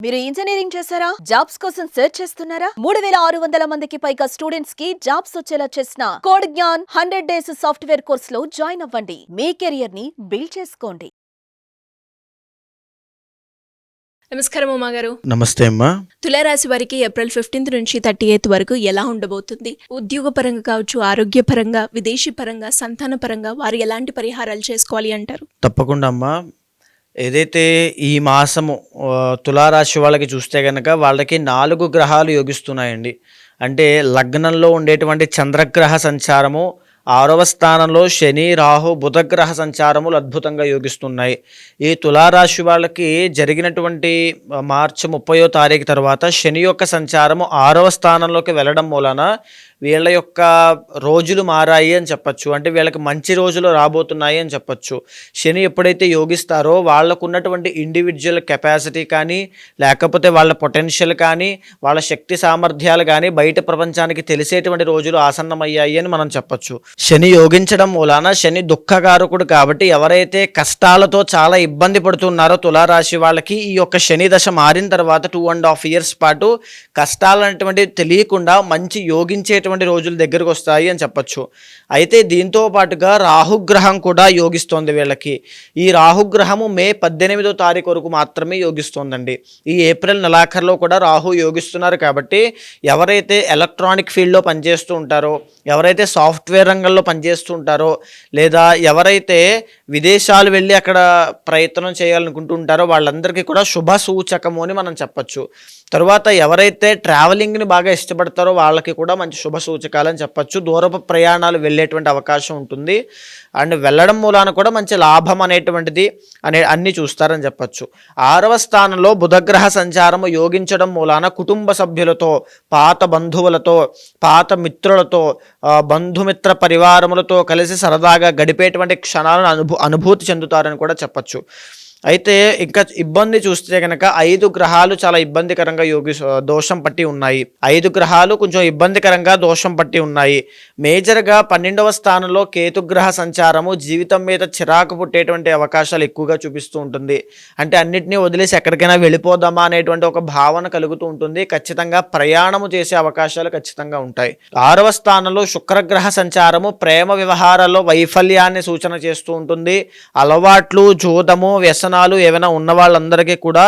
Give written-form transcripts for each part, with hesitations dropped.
మీరు ఇంజనీరింగ్ చేశారా? జాబ్స్ కోసం సెర్చ్ చేస్తున్నారా? 3600 మందికి పైగా స్టూడెంట్స్ కి జాబ్స్ వచ్చేలా చేసిన code Gyan 100 days software course లో జాయిన్ అవ్వండి. మీ కెరియర్ ని బిల్డ్ చేసుకోండి. నమస్కారం ఉమా గారు. నమస్తే అమ్మా. తులారాశి వారికి ఏప్రిల్ 15 నుంచి 30 వరకు ఎలా ఉండబోతుంది? ఉద్యోగపరంగా కావచ్చు, ఆరోగ్యపరంగా, విదేశీ పరంగా, సంతాన పరంగా వారు ఎలాంటి పరిహారాలు చేసుకోవాలి అంటారు? తప్పకుండా అమ్మా. ఏదైతే ఈ మాసము తులారాశి వాళ్ళకి చూస్తే కనుక వాళ్ళకి 4 గ్రహాలు యోగిస్తున్నాయండి. అంటే లగ్నంలో ఉండేటువంటి చంద్రగ్రహ సంచారము, 6వ స్థానంలో శని, రాహు, బుధగ్రహ సంచారములు అద్భుతంగా యోగిస్తున్నాయి. ఈ తులారాశి వాళ్ళకి జరిగినటువంటి మార్చి 30వ తారీఖు తర్వాత శని యొక్క సంచారము 6వ స్థానంలోకి వెళ్ళడం మూలన వీళ్ళ యొక్క రోజులు మారాయి అని చెప్పచ్చు. అంటే వీళ్ళకి మంచి రోజులు రాబోతున్నాయి అని చెప్పచ్చు. శని ఎప్పుడైతే యోగిస్తారో వాళ్ళకు ఉన్నటువంటి ఇండివిజువల్ కెపాసిటీ కానీ, లేకపోతే వాళ్ళ పొటెన్షియల్ కానీ, వాళ్ళ శక్తి సామర్థ్యాలు కానీ బయట ప్రపంచానికి తెలిసేటువంటి రోజులు ఆసన్నమయ్యాయి అని మనం చెప్పచ్చు. శని యోగించడం మూలాన శని దుఃఖకారకుడు కాబట్టి ఎవరైతే కష్టాలతో చాలా ఇబ్బంది పడుతున్నారో తులారాశి వాళ్ళకి ఈ యొక్క శని దశ మారిన తర్వాత 2.5 years పాటు కష్టాలు అనేటువంటివి తెలియకుండా మంచి యోగించేటువంటి రోజులు దగ్గరకు వస్తాయి అని చెప్పచ్చు. అయితే దీంతో పాటుగా రాహుగ్రహం కూడా యోగిస్తోంది వీళ్ళకి. ఈ రాహుగ్రహము మే 18వ తారీఖు వరకు మాత్రమే యోగిస్తోందండి. ఈ ఏప్రిల్ నెలాఖరులో కూడా రాహు యోగిస్తున్నారు కాబట్టి ఎవరైతే ఎలక్ట్రానిక్ ఫీల్డ్లో పనిచేస్తూ ఉంటారో, ఎవరైతే సాఫ్ట్వేర్ రంగంలో పనిచేస్తూ ఉంటారో, లేదా ఎవరైతే విదేశాలు వెళ్ళి అక్కడ ప్రయత్నం చేయాలనుకుంటూ ఉంటారో వాళ్ళందరికీ కూడా శుభ సూచకము అని మనం చెప్పచ్చు. తర్వాత ఎవరైతే ట్రావెలింగ్ని బాగా ఇష్టపడతారో వాళ్ళకి కూడా మంచి శుభ సూచకాలని చెప్పచ్చు. దూరపు ప్రయాణాలు వెళ్ళేటువంటి అవకాశం ఉంటుంది. అండ్ వెళ్ళడం మూలాన కూడా మంచి లాభం అనేటువంటిది అన్నీ చూస్తారని చెప్పచ్చు. 6వ స్థానంలో బుధగ్రహ సంచారము యోగించడం మూలాన కుటుంబ సభ్యులతో, పాత బంధువులతో, పాత మిత్రులతో, బంధుమిత్ర పరివారములతో కలిసి సరదాగా గడిపేటువంటి క్షణాలను అనుభూతి చెందుతారని కూడా చెప్పచ్చు. అయితే ఇంకా ఇబ్బంది చూస్తే కనుక 5 గ్రహాలు చాలా ఇబ్బందికరంగా దోషం పట్టి ఉన్నాయి. 5 గ్రహాలు కొంచెం ఇబ్బందికరంగా దోషం పట్టి ఉన్నాయి. మేజర్గా 12వ స్థానంలో కేతుగ్రహ సంచారము జీవితం మీద చిరాకు పుట్టేటువంటి అవకాశాలు ఎక్కువగా చూపిస్తూ ఉంటుంది. అంటే అన్నిటినీ వదిలేసి ఎక్కడికైనా వెళ్ళిపోదామా అనేటువంటి ఒక భావన కలుగుతూ ఉంటుంది. ఖచ్చితంగా ప్రయాణము చేసే అవకాశాలు ఖచ్చితంగా ఉంటాయి. 6వ స్థానంలో శుక్రగ్రహ సంచారము ప్రేమ వ్యవహారాల్లో వైఫల్యాన్ని సూచన చేస్తూ ఉంటుంది. అలవాట్లు, జూదము, వ్యసనాలు ఏమైనా ఉన్న వాళ్ళందరికీ కూడా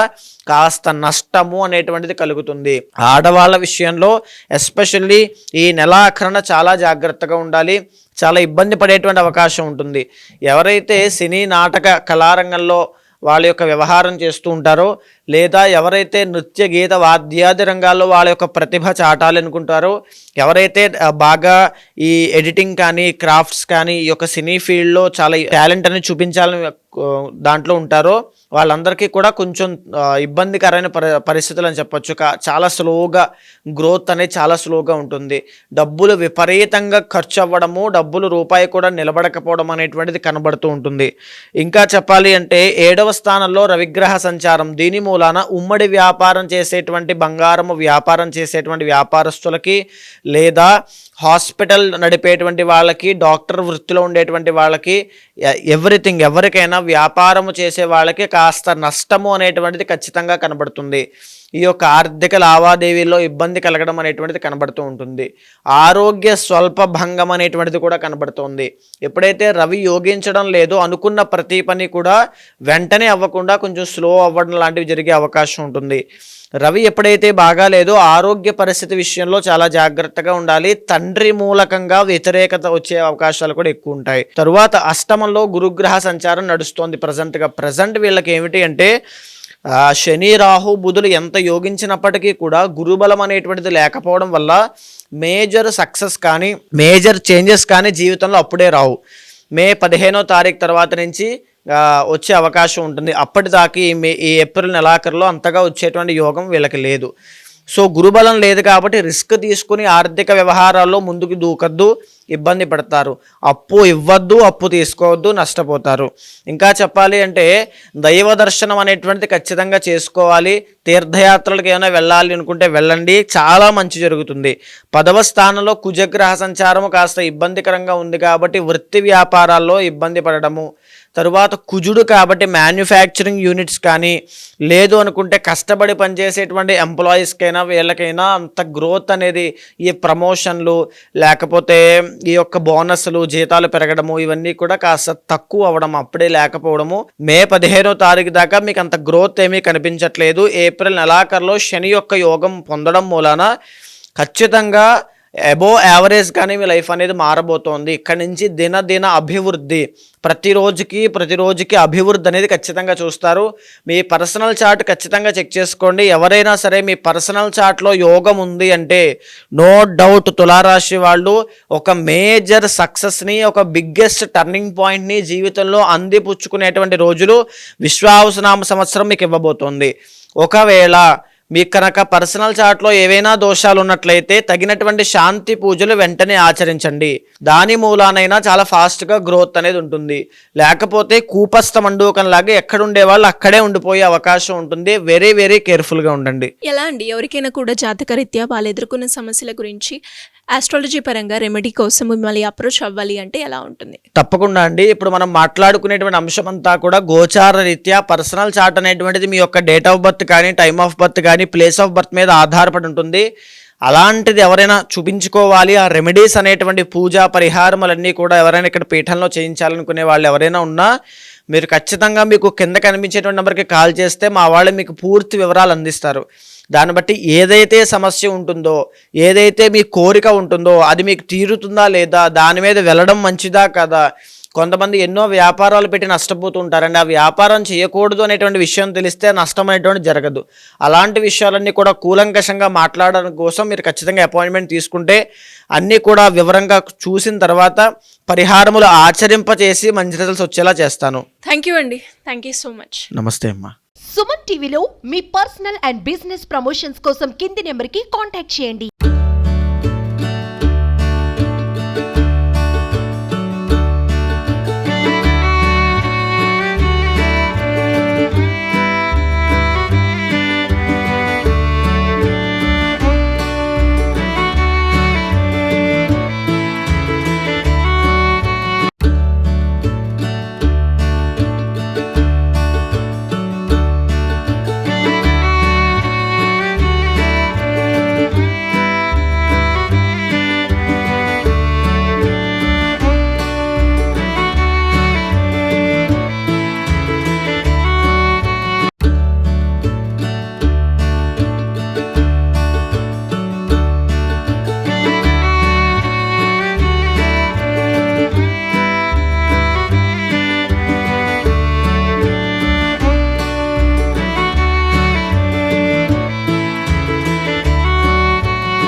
కాస్త నష్టము అనేటువంటిది కలుగుతుంది. ఆడవాళ్ళ విషయంలో ఎస్పెషల్లీ ఈ నెలాఖరున చాలా జాగ్రత్తగా ఉండాలి. చాలా ఇబ్బంది పడేటువంటి అవకాశం ఉంటుంది. ఎవరైతే సినీ, నాటక, కళారంగంలో వాళ్ళ యొక్క వ్యవహారం చేస్తూ ఉంటారో, లేదా ఎవరైతే నృత్య, గీత, వాద్యాది రంగాల్లో వాళ్ళ యొక్క ప్రతిభ చాటాలనుకుంటారో, ఎవరైతే బాగా ఈ ఎడిటింగ్ కానీ, క్రాఫ్ట్స్ కానీ, ఈ యొక్క సినీ ఫీల్డ్లో చాలా టాలెంట్ అని చూపించాలని దాంట్లో ఉంటారో వాళ్ళందరికీ కూడా కొంచెం ఇబ్బందికరమైన పరిస్థితులు అని చెప్పొచ్చు. చాలా స్లోగా గ్రోత్ అనేది చాలా స్లోగా ఉంటుంది. డబ్బులు విపరీతంగా ఖర్చు అవ్వడము, డబ్బులు రూపాయి కూడా నిలబడకపోవడం అనేటువంటిది కనబడుతూ ఉంటుంది. ఇంకా చెప్పాలి అంటే 7వ స్థానంలో రవిగ్రహ సంచారం. దీని మూలాన ఉమ్మడి వ్యాపారం చేసేటువంటి, బంగారము వ్యాపారం చేసేటువంటి వ్యాపారస్తులకి, లేదా హాస్పిటల్ నడిపేటువంటి వాళ్ళకి, డాక్టర్ వృత్తిలో ఉండేటువంటి వాళ్ళకి, ఎవ్రీథింగ్ ఎవరికైనా వ్యాపారము చేసే వాళ్ళకి కాస్త నష్టము అనేటువంటిది ఖచ్చితంగా కనబడుతుంది. ఈ యొక్క ఆర్థిక లావాదేవీల్లో ఇబ్బంది కలగడం అనేటువంటిది కనబడుతూ ఉంటుంది. ఆరోగ్య స్వల్ప భంగం అనేటువంటిది కూడా కనబడుతుంది. ఎప్పుడైతే రవి యోగించడం లేదో అనుకున్న ప్రతి పని కూడా వెంటనే అవ్వకుండా కొంచెం స్లో అవ్వడం లాంటివి జరిగే అవకాశం ఉంటుంది. రవి ఎప్పుడైతే బాగా లేదో ఆరోగ్య పరిస్థితి విషయంలో చాలా జాగ్రత్తగా ఉండాలి. తండ్రి మూలకంగా వ్యతిరేకత వచ్చే అవకాశాలు కూడా ఎక్కువ ఉంటాయి. తరువాత అష్టమంలో గురుగ్రహ సంచారం నడుస్తోంది ప్రజెంట్ వీళ్ళకి ఏమిటి అంటే శని, రాహు, బుధులు ఎంత యోగించినప్పటికీ కూడా గురుబలం అనేటువంటిది లేకపోవడం వల్ల మేజర్ సక్సెస్ కానీ, మేజర్ చేంజెస్ కానీ జీవితంలో అప్పుడే రావు. మే 15వ తారీఖు తర్వాత నుంచి వచ్చే అవకాశం ఉంటుంది. అప్పటిదాకా ఈ ఏప్రిల్ నెలాఖరులో అంతగా వచ్చేటువంటి యోగం వీళ్ళకి లేదు. సో గురుబలం లేదు కాబట్టి రిస్క్ తీసుకుని ఆర్థిక వ్యవహారాల్లో ముందుకు దూకద్దు, ఇబ్బంది పడతారు. అప్పు ఇవ్వద్దు, అప్పు తీసుకోవద్దు, నష్టపోతారు. ఇంకా చెప్పాలి అంటే దైవ దర్శనం అనేటువంటిది ఖచ్చితంగా చేసుకోవాలి. తీర్థయాత్రలకు ఏమైనా వెళ్ళాలి అనుకుంటే వెళ్ళండి, చాలా మంచి జరుగుతుంది. 10వ స్థానంలో కుజగ్రహ సంచారము కాస్త ఇబ్బందికరంగా ఉంది కాబట్టి వృత్తి వ్యాపారాల్లో ఇబ్బంది పడడము, తరువాత కుజుడు కాబట్టి మ్యానుఫ్యాక్చరింగ్ యూనిట్స్ కానీ, లేదు అనుకుంటే కష్టపడి పనిచేసేటువంటి ఎంప్లాయీస్కైనా వీళ్ళకైనా అంత గ్రోత్ అనేది, ఈ ప్రమోషన్లు లేకపోతే ఈ యొక్క బోనస్లు, జీతాలు పెరగడము ఇవన్నీ కూడా కాస్త తక్కువ అవ్వడం, అప్పుడే లేకపోవడము. మే 15వ తారీఖు దాకా మీకు అంత గ్రోత్ ఏమీ కనిపించట్లేదు. ఏప్రిల్ నెలాఖరులో శని యొక్క యోగం పొందడం మూలాన ఖచ్చితంగా అబోవ్ యావరేజ్గానే మీ లైఫ్ అనేది మారబోతోంది. ఇక్కడి నుంచి దినదిన అభివృద్ధి, ప్రతిరోజుకి అభివృద్ధి అనేది ఖచ్చితంగా చూస్తారు. మీ పర్సనల్ చార్ట్ ఖచ్చితంగా చెక్ చేసుకోండి. ఎవరైనా సరే మీ పర్సనల్ చార్ట్లో యోగం ఉంది అంటే నో డౌట్ తులారాశి వాళ్ళు ఒక మేజర్ సక్సెస్ని, ఒక బిగ్గెస్ట్ టర్నింగ్ పాయింట్ని జీవితంలో అందిపుచ్చుకునేటువంటి రోజులు విశ్వావసునామ సంవత్సరం మీకు ఇవ్వబోతోంది. ఒకవేళ మీకు కనుక పర్సనల్ చార్ట్లో ఏవైనా దోషాలు ఉన్నట్లయితే తగినటువంటి శాంతి పూజలు వెంటనే ఆచరించండి. దాని మూలానైనా చాలా ఫాస్ట్గా గ్రోత్ అనేది ఉంటుంది. లేకపోతే కూపస్థ మండూకంలాగా ఎక్కడుండే వాళ్ళు అక్కడే ఉండిపోయే అవకాశం ఉంటుంది. వెరీ వెరీ కేర్ఫుల్గా ఉండండి. ఎలా అండి, ఎవరికైనా కూడా జాతకరీత్యా వాళ్ళు ఎదుర్కొన్న సమస్యల గురించి ఆస్ట్రాలజీ పరంగా రెమెడీ కోసం మిమ్మల్ని అప్రోచ్ అవ్వాలి అంటే ఎలా ఉంటుంది? తప్పకుండా అండి. ఇప్పుడు మనం మాట్లాడుకునేటువంటి అంశం అంతా కూడా గోచార రీత్యా పర్సనల్ చార్ట్ అనేటువంటిది మీ యొక్క డేట్ ఆఫ్ బర్త్ కానీ, టైమ్ ఆఫ్ బర్త్ కానీ, ప్లేస్ ఆఫ్ బర్త్ మీద ఆధారపడి ఉంటుంది. అలాంటిది ఎవరైనా చూపించుకోవాలి, ఆ రెమెడీస్ అనేటువంటి పూజా పరిహారములన్నీ కూడా ఎవరైనా ఇక్కడ పీఠంలో చేయించాలనుకునే వాళ్ళు ఎవరైనా ఉన్నా మీరు ఖచ్చితంగా మీకు కింద కనిపించేటువంటి నెంబర్కి కాల్ చేస్తే మా వాళ్ళు మీకు పూర్తి వివరాలు అందిస్తారు. దాన్ని బట్టి ఏదైతే సమస్య ఉంటుందో, ఏదైతే మీ కోరిక ఉంటుందో అది మీకు తీరుతుందా లేదా, దాని మీద వెళ్ళడం మంచిదా కదా. కొంతమంది ఎన్నో వ్యాపారాలు పెట్టి నష్టపోతూ ఉంటారండి. ఆ వ్యాపారం చేయకూడదు అనేటువంటి విషయం తెలిస్తే నష్టం అనేటువంటి జరగదు. అలాంటి విషయాలన్నీ కూడా కూలంకషంగా మాట్లాడడం కోసం మీరు ఖచ్చితంగా అపాయింట్మెంట్ తీసుకుంటే అన్నీ కూడా వివరంగా చూసిన తర్వాత పరిహారములు ఆచరింపచేసి మంచి రిజల్ట్స్ వచ్చేలా చేస్తాను. థ్యాంక్ యూ అండి, థ్యాంక్ యూ సో మచ్. నమస్తే అమ్మా. సుమన్ టీవీలో మీ పర్సనల్ అండ్ బిజినెస్ ప్రమోషన్స్ కోసం కింది నెంబర్కి కాంటాక్ట్ చేయండి.